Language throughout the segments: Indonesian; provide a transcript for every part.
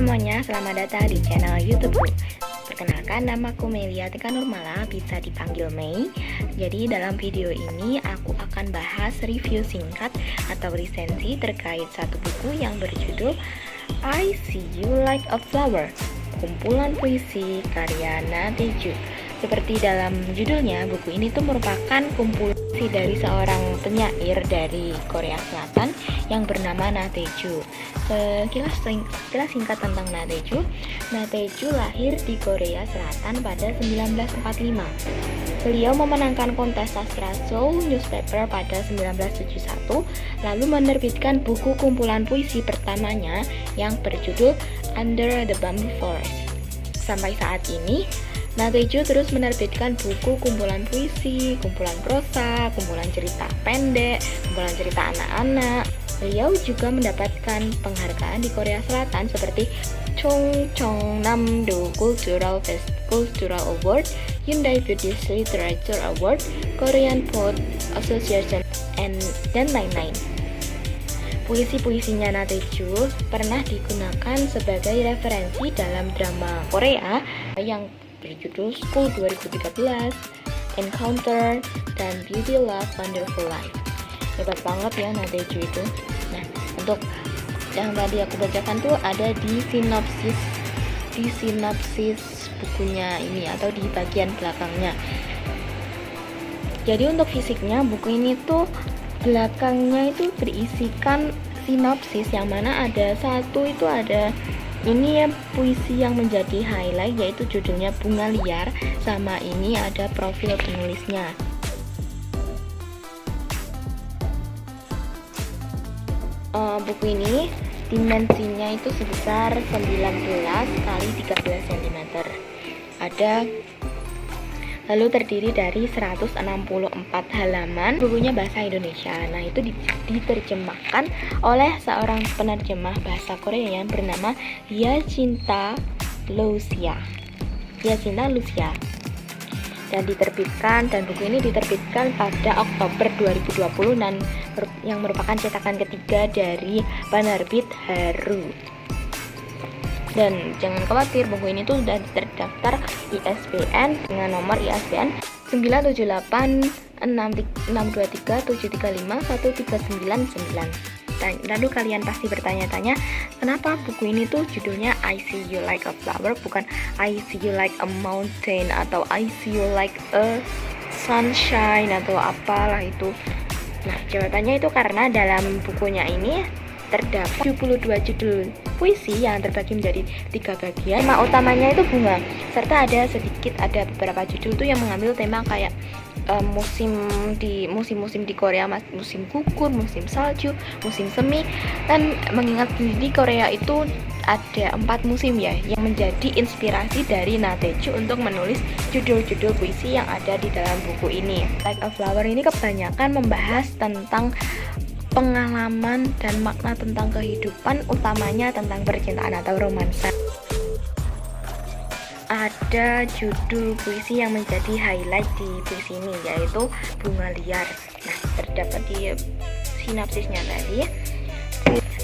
semuanya, selamat datang di channel YouTube. Perkenalkan, namaku Melia Tika Nurmala, bisa dipanggil Mei. Jadi dalam video ini aku akan bahas review singkat atau resensi terkait satu buku yang berjudul I See You Like a Flower, kumpulan puisi karya Na Tae-ju. Seperti dalam judulnya, buku ini tuh merupakan kumpulan puisi dari seorang penyair dari Korea Selatan yang bernama Na Tae-ju. Sekilas singkat tentang Na Tae-ju. Na Tae-ju lahir di Korea Selatan pada 1945. Beliau memenangkan kontes sastra Seoul Newspaper pada 1971, lalu menerbitkan buku kumpulan puisi pertamanya yang berjudul Under the Bamboo Forest. Sampai saat ini, Na Tae-ju terus menerbitkan buku kumpulan puisi, kumpulan prosa, kumpulan cerita pendek, kumpulan cerita anak-anak. Beliau juga mendapatkan penghargaan di Korea Selatan seperti Chongnam-do Cultural Award, Hyundai Buddhist Literature Award, Korean Poet Association, dan lain-lain. Puisi-puisinya Na Tae-ju pernah digunakan sebagai referensi dalam drama Korea yang berjudul School 2013, Encounter, dan Beauty Love Wonderful Life. Hebat banget ya Na Tae-ju itu. Nah, untuk yang tadi aku bacakan tuh ada di sinopsis bukunya ini atau di bagian belakangnya. Jadi untuk fisiknya buku ini tuh belakangnya itu berisikan sinopsis yang mana ada satu itu ada ini ya puisi yang menjadi highlight, yaitu judulnya Bunga Liar, sama ini ada profil penulisnya. Buku ini dimensinya itu sebesar 19 kali 13 cm. Lalu terdiri dari 164 halaman. Bukunya bahasa Indonesia. Nah, itu diterjemahkan oleh seorang penerjemah bahasa Korea yang bernama Hyacinta Lucia. Dan buku ini diterbitkan pada Oktober 2020 dan yang merupakan cetakan ketiga dari penerbit Haru. Dan jangan khawatir, buku ini tuh sudah terdaftar ISBN dengan nomor ISBN 9786237351399. Lalu kalian pasti bertanya-tanya, kenapa buku ini tuh judulnya I See You Like a Flower, bukan I See You Like a Mountain atau I See You Like a Sunshine atau apalah itu. Nah, jawabannya itu karena dalam bukunya ini terdapat 72 judul puisi yang terbagi menjadi 3 bagian. Tema utamanya itu bunga, serta ada beberapa judul itu yang mengambil tema kayak musim-musim di Korea, musim gugur, musim salju, musim semi. Dan mengingat di Korea itu ada 4 musim ya, yang menjadi inspirasi dari Na Tae-ju untuk menulis judul-judul puisi yang ada di dalam buku ini. Like a Flower ini kebanyakan membahas tentang pengalaman dan makna tentang kehidupan, utamanya tentang percintaan atau romansa. Ada judul puisi yang menjadi highlight di puisi ini, yaitu Bunga Liar. Nah, terdapat di sinopsisnya tadi.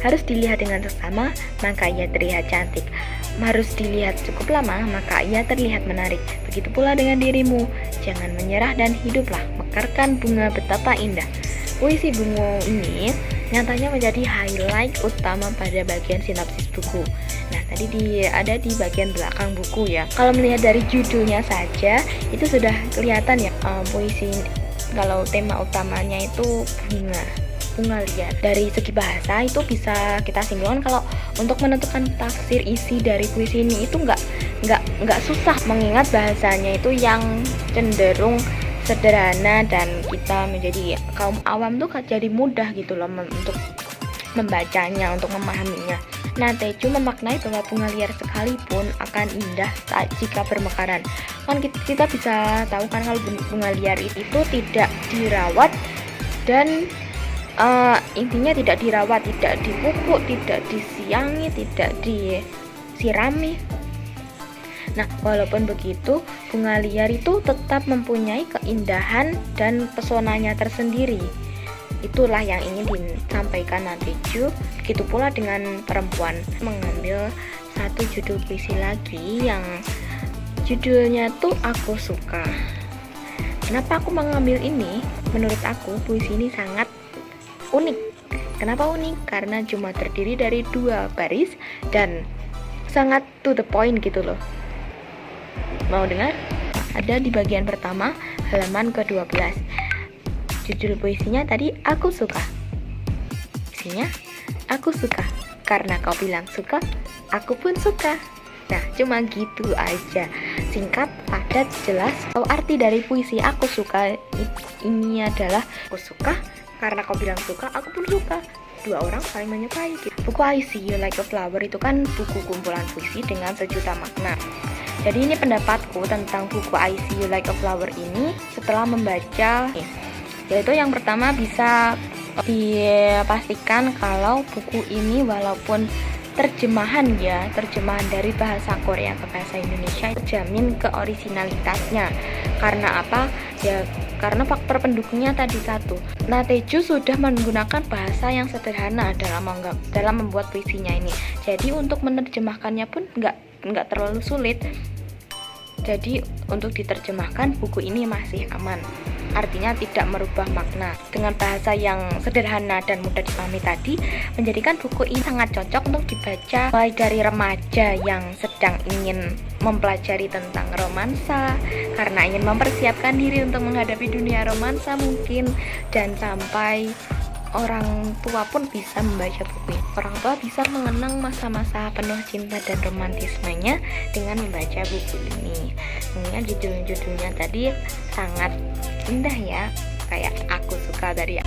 Harus dilihat dengan seksama, maka ia terlihat cantik. Harus dilihat cukup lama, maka ia terlihat menarik. Begitu pula dengan dirimu. Jangan menyerah dan hiduplah, mekarkan bunga betapa indah. Puisi bunga ini nyatanya menjadi highlight utama pada bagian sinopsis buku. Nah, tadi ada di bagian belakang buku ya. Kalau melihat dari judulnya saja, itu sudah kelihatan ya puisi. Kalau tema utamanya itu bunga liar. Dari segi bahasa itu bisa kita simpulkan kalau untuk menentukan tafsir isi dari puisi ini itu nggak susah, mengingat bahasanya itu yang cenderung sederhana dan kita menjadi kaum awam tuh jadi mudah gitu loh untuk membacanya, untuk memahaminya. Na Tae-ju memaknai bahwa bunga liar sekalipun akan indah jika bermekaran. Kan kita bisa tahu kan kalau bunga liar itu tidak dirawat dan intinya tidak dirawat, tidak dipupuk, tidak disiangi, tidak disirami. Nah, walaupun begitu, bunga liar itu tetap mempunyai keindahan dan pesonanya tersendiri. Itulah yang ingin disampaikan Na Tae-ju. Begitu pula dengan perempuan, mengambil satu judul puisi lagi yang judulnya tuh Aku Suka. Kenapa aku mengambil ini? Menurut aku puisi ini sangat unik. Kenapa unik? Karena cuma terdiri dari 2 baris dan sangat to the point gitu loh. Mau dengar? Ada di bagian pertama, halaman ke-12. Judul puisinya tadi Aku Suka. Puisinya Aku suka, karena kau bilang suka, aku pun suka. Nah, cuma gitu aja. Singkat, padat, jelas. Tahu arti dari puisi Aku Suka ini adalah aku suka, karena kau bilang suka, aku pun suka. 2 orang saling menyukai. Buku I See You Like a Flower itu kan buku kumpulan puisi dengan sejuta makna. Jadi ini pendapatku tentang buku I See You Like a Flower ini setelah membaca. Yaitu yang pertama, bisa dipastikan kalau buku ini walaupun terjemahan dari bahasa Korea ke bahasa Indonesia, terjamin keorisinalitasnya. Karena apa? Ya karena faktor pendukungnya tadi satu. Nah, Taeju sudah menggunakan bahasa yang sederhana dalam membuat puisinya ini. Jadi untuk menerjemahkannya pun nggak terlalu sulit. Jadi untuk diterjemahkan buku ini masih aman. Artinya tidak merubah makna. Dengan bahasa yang sederhana dan mudah dipahami tadi, menjadikan buku ini sangat cocok untuk dibaca mulai dari remaja yang sedang ingin mempelajari tentang romansa, karena ingin mempersiapkan diri untuk menghadapi dunia romansa mungkin, dan sampai orang tua pun bisa membaca buku ini. Orang tua bisa mengenang masa-masa penuh cinta dan romantismenya dengan membaca buku ini. Mengingat judul-judulnya tadi sangat indah ya, kayak Aku Suka dari